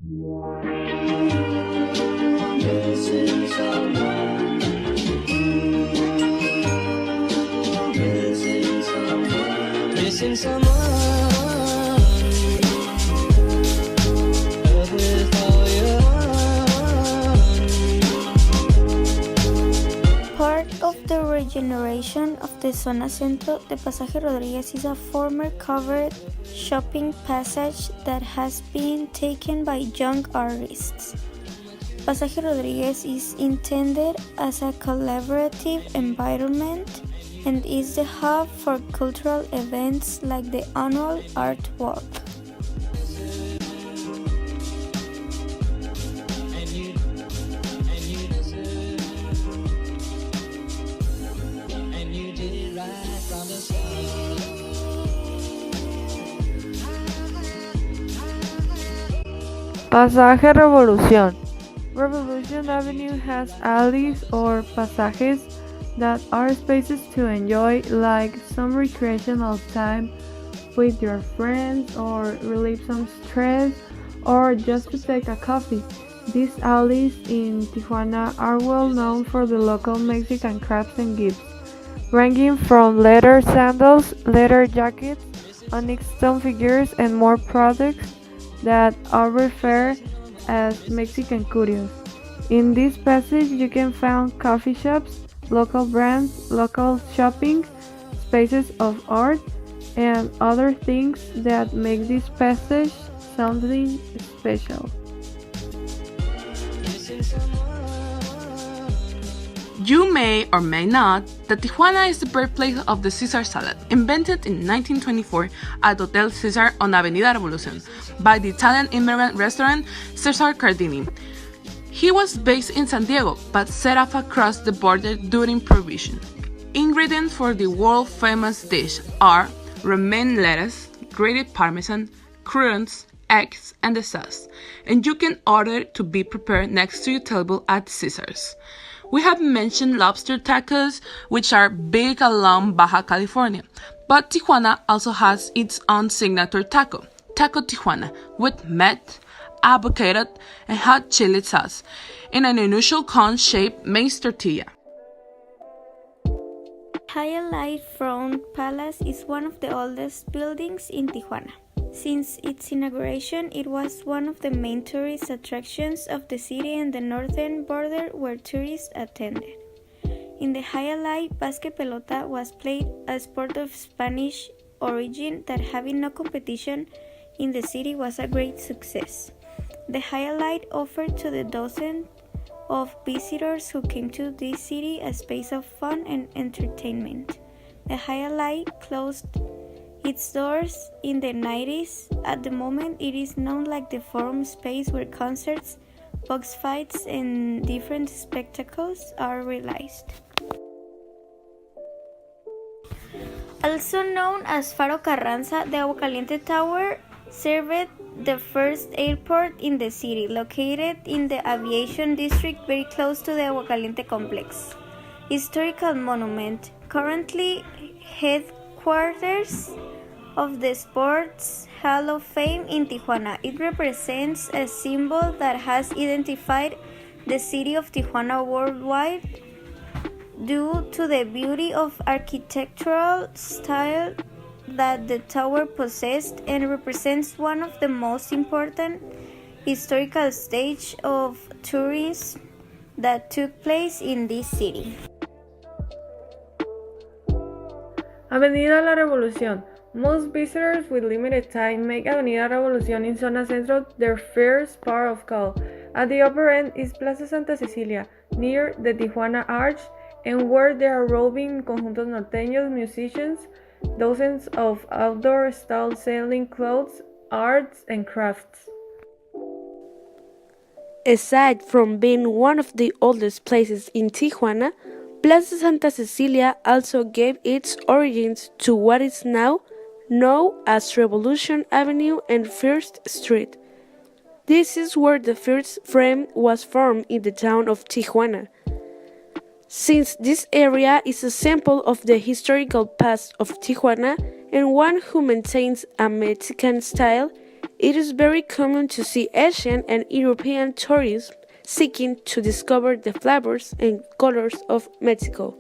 Missing someone. Missing someone. Missing someone. Love with all your heart. Part of the regeneration of the Zona Centro, the Pasaje Rodríguez is a former covered shopping passage that has been taken by young artists. Pasaje Rodríguez is intended as a collaborative environment and is the hub for cultural events like the annual Art Walk. Pasaje Revolución. Revolution Avenue has alleys or pasajes that are spaces to enjoy, like some recreational time with your friends or relieve some stress or just to take a coffee. These alleys in Tijuana are well known for the local Mexican crafts and gifts, ranging from leather sandals, leather jackets, onyx stone figures, and more products that are referred as Mexican curios. In this passage, you can find coffee shops, local brands, local shopping, spaces of art, and other things that make this passage something special. You may or may not that Tijuana is the birthplace of the Caesar salad, invented in 1924 at Hotel Caesar on Avenida Revolucion by the Italian immigrant restaurant Cesar Cardini. He was based in San Diego, but set off across the border during Prohibition. Ingredients for the world-famous dish are romaine lettuce, grated parmesan, croutons, eggs, and the sauce, and you can order to be prepared next to your table at Caesar's. We have mentioned lobster tacos, which are big along Baja California, but Tijuana also has its own signature taco, Taco Tijuana, with met, avocado, and hot chili sauce, in an unusual cone-shaped maize tortilla. Highlight Front Palace is one of the oldest buildings in Tijuana. Since its inauguration, it was one of the main tourist attractions of the city and the northern border where tourists attended. In the highlight, basket pelota was played, a sport of Spanish origin that, having no competition in the city, was a great success. The highlight offered to the dozens of visitors who came to this city a space of fun and entertainment. The highlight closed its doors in the 90s. At the moment, it is known like the forum space where concerts, box fights, and different spectacles are realized. Also known as Faro Carranza, the Agua Caliente Tower served the first airport in the city, located in the aviation district very close to the Agua Caliente complex. Historical monument, currently headquarters of the Sports Hall of Fame in Tijuana. It represents a symbol that has identified the city of Tijuana worldwide due to the beauty of architectural style that the tower possessed, and represents one of the most important historical stages of tourism that took place in this city. Avenida La Revolución. Most visitors with limited time make Avenida Revolución in Zona Centro their first part of call. At the upper end is Plaza Santa Cecilia, near the Tijuana Arch, and where there are roving conjuntos norteños, musicians, dozens of outdoor stalls selling clothes, arts, and crafts. Aside from being one of the oldest places in Tijuana, Plaza Santa Cecilia also gave its origins to what is now known as Revolution Avenue and First Street. This is where the first frame was formed in the town of Tijuana. Since this area is a sample of the historical past of Tijuana and one who maintains a Mexican style, it is very common to see Asian and European tourists seeking to discover the flavors and colors of Mexico.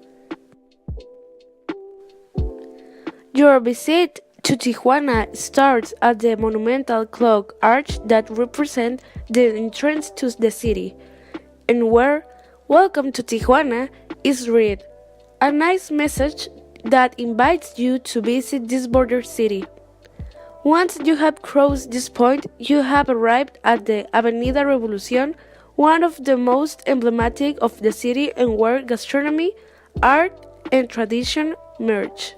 Your visit to Tijuana starts at the monumental clock arch that represents the entrance to the city, and where "Welcome to Tijuana" is read, a nice message that invites you to visit this border city. Once you have crossed this point, you have arrived at the Avenida Revolucion, one of the most emblematic of the city and where gastronomy, art, and tradition merge.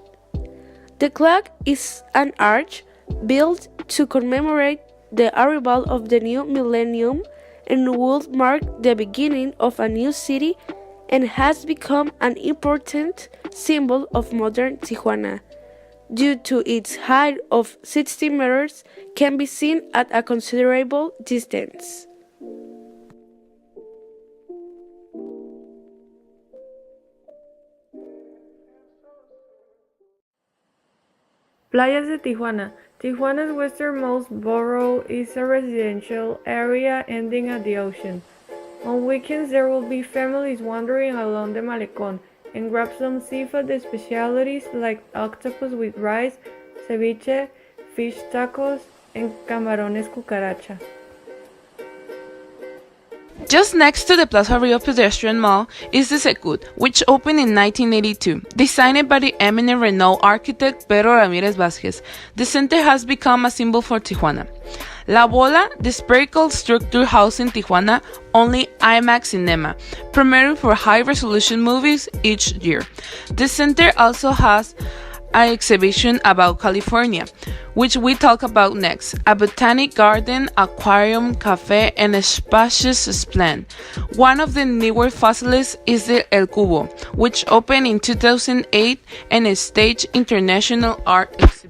The clock is an arch built to commemorate the arrival of the new millennium and would mark the beginning of a new city and has become an important symbol of modern Tijuana. Due to its height of 60 meters, can be seen at a considerable distance. Playas de Tijuana. Tijuana's westernmost borough is a residential area ending at the ocean. On weekends there will be families wandering along the Malecón and grab some seafood specialties like octopus with rice, ceviche, fish tacos, and camarones cucaracha. Just next to the Plaza Rio pedestrian mall is the Secut, which opened in 1982. Designed by the eminent Renault architect Pedro Ramírez Vázquez, the center has become a symbol for Tijuana. La Bola, the spherical structure housed in Tijuana only IMAX cinema, premiering for high-resolution movies each year. The center also has an exhibition about California, which we talk about next, a botanic garden, aquarium, cafe, and a spacious splendid. One of the newer facilities is the El Cubo, which opened in 2008 and staged international art exhibit.